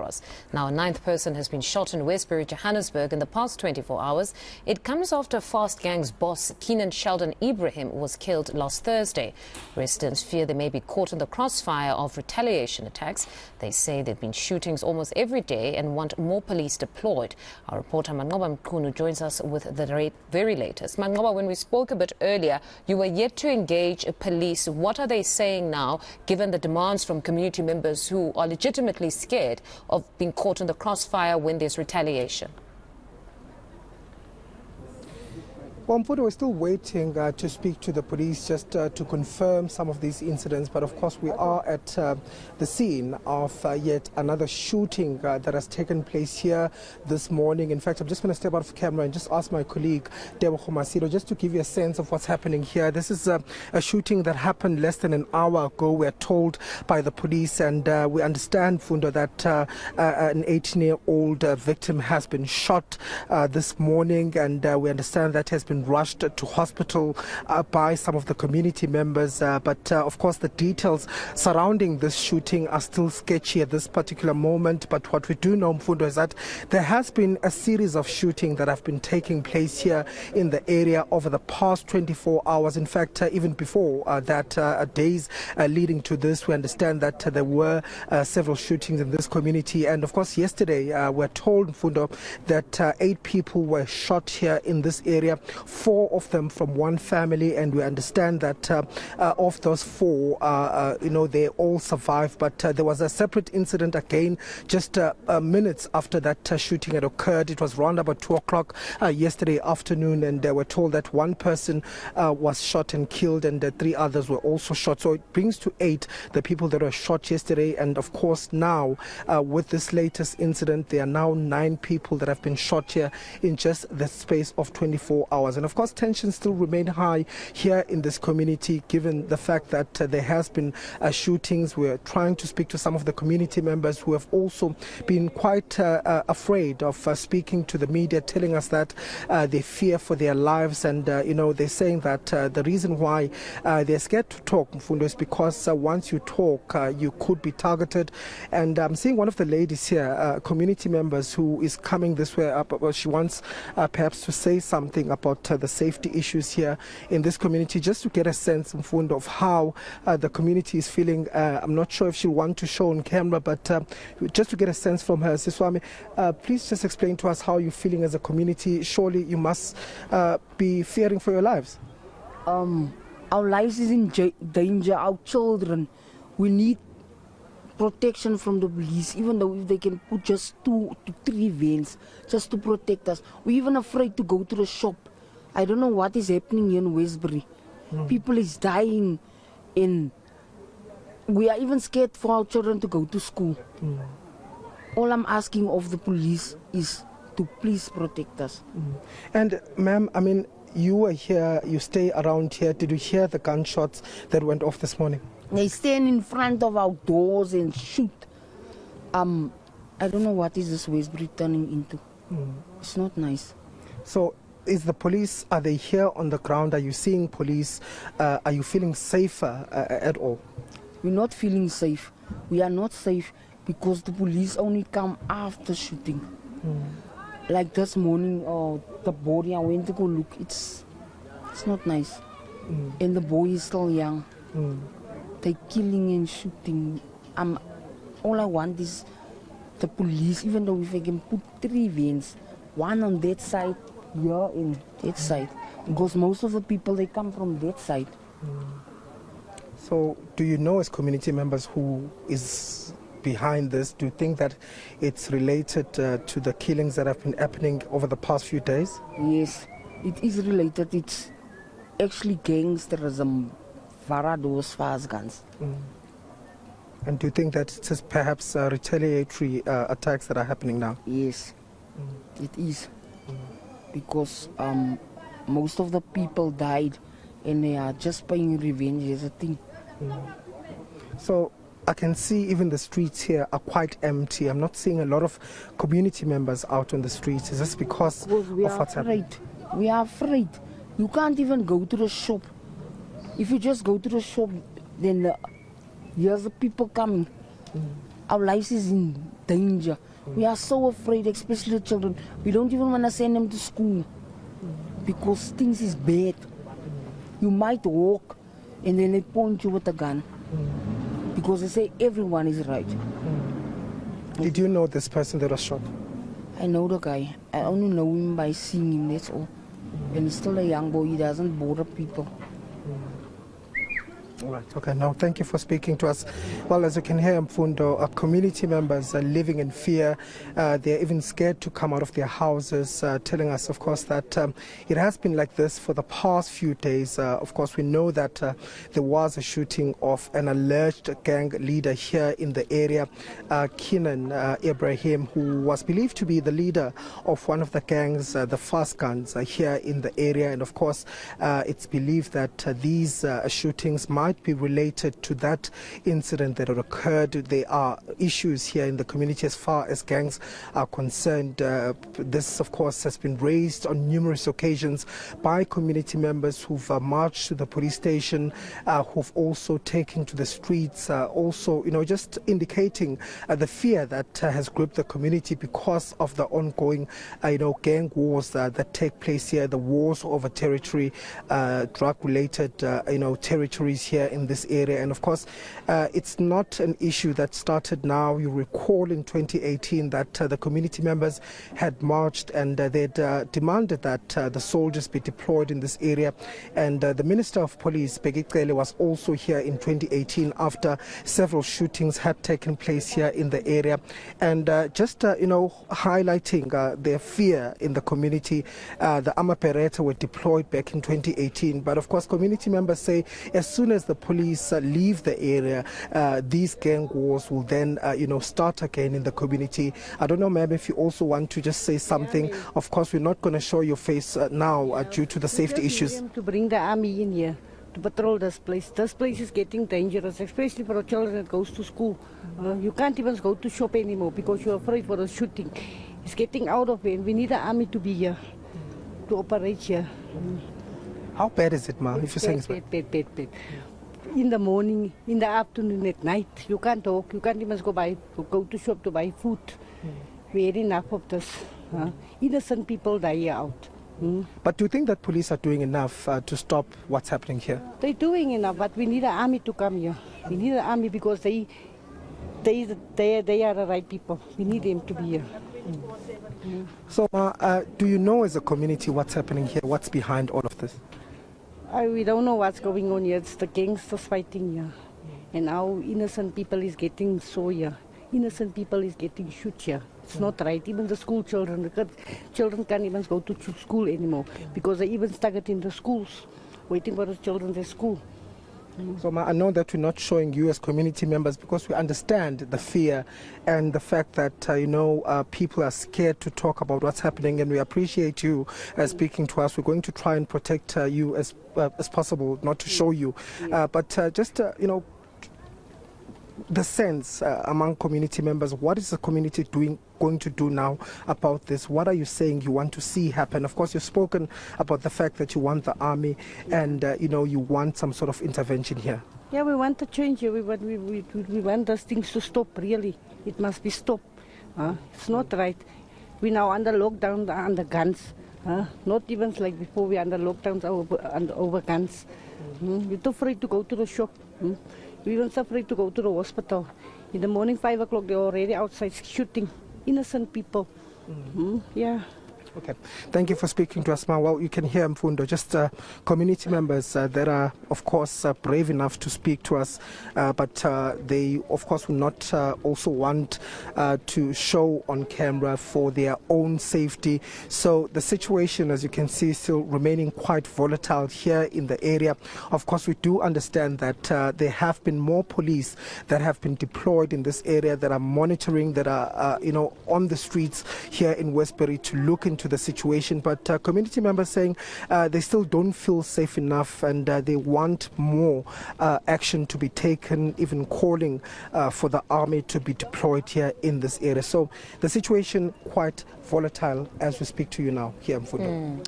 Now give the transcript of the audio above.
hours. Now, a ninth person has been shot in Westbury, Johannesburg in the past 24 hours. It comes after Fast Gang's boss, Keenan Sheldon Ibrahim, was killed last Thursday. Residents fear they may be caught in the crossfire of retaliation attacks. They say there have been shootings almost every day and want more police deployed. Our reporter Manqoba Mchunu joins us with the very latest. Manqoba, when we spoke a bit earlier, you were yet to engage police. What are they saying now, given the demands from community members who are legitimately scared of being caught in the crossfire when there's retaliation? Well, we're still waiting to speak to the police just to confirm some of these incidents. But of course, we are at the scene of yet another shooting that has taken place here this morning. In fact, I'm just going to step out of camera and just ask my colleague, Masilo, just to give you a sense of what's happening here. This is a shooting that happened less than an hour ago, we're told by the police. And we understand, Fundo, that an 18-year-old victim has been shot this morning. And we understand that has been rushed to hospital by some of the community members. But of course, the details surrounding this shooting are still sketchy at this particular moment. But what we do know, Mfundo, is that there has been a series of shootings that have been taking place here in the area over the past 24 hours. In fact, even before that, days leading to this, we understand that there were several shootings in this community. And of course, yesterday, we're told, Mfundo, that 8 people were shot here in this area. 4 of them from one family, and we understand that of those 4, they all survived. But there was a separate incident again just minutes after that shooting had occurred. It was around about 2 o'clock yesterday afternoon, and we're told that 1 person was shot and killed, and 3 others were also shot. So it brings to 8 the people that were shot yesterday. And of course, now with this latest incident, there are now 9 people that have been shot here in just the space of 24 hours. And of course, tensions still remain high here in this community, given the fact that there has been shootings. We're trying to speak to some of the community members who have also been quite afraid of speaking to the media, telling us that they fear for their lives. And, they're saying that the reason why they're scared to talk, Mfundo, is because once you talk, you could be targeted. And I'm seeing one of the ladies here, community members, who is coming this way up. She wants perhaps to say something about the safety issues here in this community, just to get a sense, Mfundo, of how the community is feeling. I'm not sure if she'll want to show on camera, but just to get a sense from her. Siswami, please just explain to us how you're feeling as a community. Surely you must be fearing for your lives. Our lives is in danger, our children. We need protection from the police, even though if they can put just 2 to 3 vans just to protect us. We're even afraid to go to the shop. I don't know what is happening here in Westbury. People is dying, and we are even scared for our children to go to school. All I'm asking of the police is to please protect us. And ma'am, I mean, you were here, you stay around here. Did you hear the gunshots that went off this morning? They stand in front of our doors and shoot. I don't know what is this Westbury turning into. It's not nice. So is the police, are they here on the ground? Are you seeing police? Are you feeling safer at all? We're not feeling safe. We are not safe because the police only come after shooting. Like this morning, the body, I went to go look. It's not nice. And the boy is still young. They're killing and shooting. All I want is the police, even though if I can put 3 vans, 1 on that side, here and that side. Because most of the people, they come from that side. So do you know, as community members, who is behind this? Do you think that it's related to the killings that have been happening over the past few days? Yes, it is related. It's actually gangsterism. Those fast guns. And do you think that it's perhaps retaliatory attacks that are happening now? Yes, it is. Because most of the people died and they are just paying revenge as a thing. So I can see even the streets here are quite empty. I'm not seeing a lot of community members out on the streets. Is this because of what's happening? We are afraid. You can't even go to the shop. If you just go to the shop, then here's the people coming. Our lives is in danger. We are so afraid, especially the children. We don't even want to send them to school because things is bad. You might walk and then they point you with a gun because they say everyone is right. Did you know this person that was shot? I know the guy. I only know him by seeing him, that's all. And he's still a young boy, he doesn't bother people. All right, okay, now thank you for speaking to us. Well, as you can hear, Mfundo, community members are living in fear. They're even scared to come out of their houses, telling us, of course, that it has been like this for the past few days. Of course, we know that there was a shooting of an alleged gang leader here in the area, Kenan Ibrahim, who was believed to be the leader of one of the gangs, the Fast Guns, here in the area. And of course, it's believed that these shootings might be related to that incident that had occurred. There are issues here in the community as far as gangs are concerned. This, of course, has been raised on numerous occasions by community members who've marched to the police station, who've also taken to the streets, also, just indicating the fear that has gripped the community because of the ongoing, gang wars that take place here, the wars over territory, drug-related, territories here in this area. And of course, it's not an issue that started now. You recall in 2018 that the community members had marched and they'd demanded that the soldiers be deployed in this area. And the Minister of Police, Bheki Cele, was also here in 2018 after several shootings had taken place here in the area. And highlighting their fear in the community, the Amapereta were deployed back in 2018. But of course, community members say as soon as the police leave the area, these gang wars will then, start again in the community. I don't know, ma'am, if you also want to just say something. Of course, we're not going to show your face now due to the safety issues. To bring the army in here to patrol this place. This place is getting dangerous, especially for the children that goes to school. You can't even go to shop anymore because you're afraid for the shooting. It's getting out of it. We need the army to be here, to operate here. How bad is it, ma'am, if you're saying it's bad. In the morning, in the afternoon, at night, you can't talk. You can't even go to shop to buy food. We had enough of this. Innocent people die out. But do you think that police are doing enough to stop what's happening here? They're doing enough, but we need an army to come here. We need an army because they are the right people. We need them to be here. So, do you know as a community what's happening here? What's behind all of this? We don't know what's going on here. It's the gangsters fighting here. And now innocent people is getting so here. Innocent people is getting shot here. It's not right. Even the school children, the children can't even go to school anymore because they even stuck it in the schools, waiting for the children at school. So I know that we're not showing you as community members because we understand the fear and the fact that, people are scared to talk about what's happening, and we appreciate you speaking to us. We're going to try and protect you as possible, not to show you. But the sense among community members, what is the community going to do now about this? What are you saying you want to see happen? Of course, you've spoken about the fact that you want the army and, you want some sort of intervention here. Yeah, we want to change here. We want those things to stop, really. It must be stopped. It's not right. We're now under lockdown, under guns. Not even like before, we're under lockdowns over guns. We're too afraid to go to the shop. We're even afraid to go to the hospital. In the morning, 5 o'clock, they're already outside shooting innocent people. Yeah. Okay. Thank you for speaking to us, Ma. Well, you can hear, Mfundo, just community members that are, of course, brave enough to speak to us, but they, of course, will not also want to show on camera for their own safety. So the situation, as you can see, is still remaining quite volatile here in the area. Of course, we do understand that there have been more police that have been deployed in this area that are monitoring, that are, on the streets here in Westbury to look into the situation, but community members saying they still don't feel safe enough and they want more action to be taken, even calling for the army to be deployed here in this area. So the situation quite volatile as we speak to you now here in Mfundo.